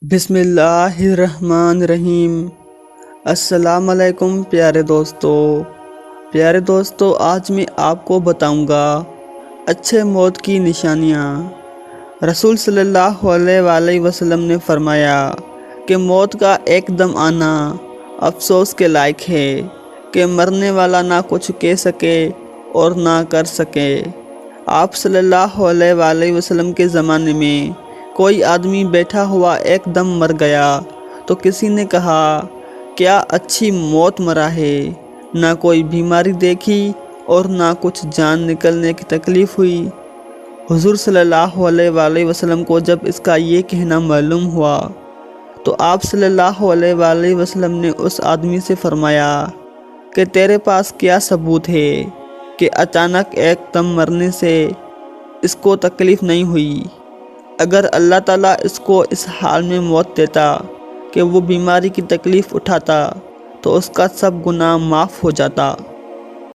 بسم اللہ الرحمن الرحیم۔ السلام علیکم پیارے دوستو، آج میں آپ کو بتاؤں گا اچھے موت کی نشانیاں۔ رسول صلی اللہ علیہ وآلہ وسلم نے فرمایا کہ موت کا ایک دم آنا افسوس کے لائق ہے کہ مرنے والا نہ کچھ کہہ سکے اور نہ کر سکے۔ آپ صلی اللہ علیہ وآلہ وسلم کے زمانے میں کوئی آدمی بیٹھا ہوا ایک دم مر گیا تو کسی نے کہا کیا اچھی موت مرا ہے، نہ کوئی بیماری دیکھی اور نہ کچھ جان نکلنے کی تکلیف ہوئی۔ حضور صلی اللہ علیہ وآلہ وسلم کو جب اس کا یہ کہنا معلوم ہوا تو آپ صلی اللہ علیہ وآلہ وسلم نے اس آدمی سے فرمایا کہ تیرے پاس کیا ثبوت ہے کہ اچانک ایک دم مرنے سے اس کو تکلیف نہیں ہوئی؟ اگر اللہ تعالیٰ اس کو اس حال میں موت دیتا کہ وہ بیماری کی تکلیف اٹھاتا تو اس کا سب گناہ معاف ہو جاتا۔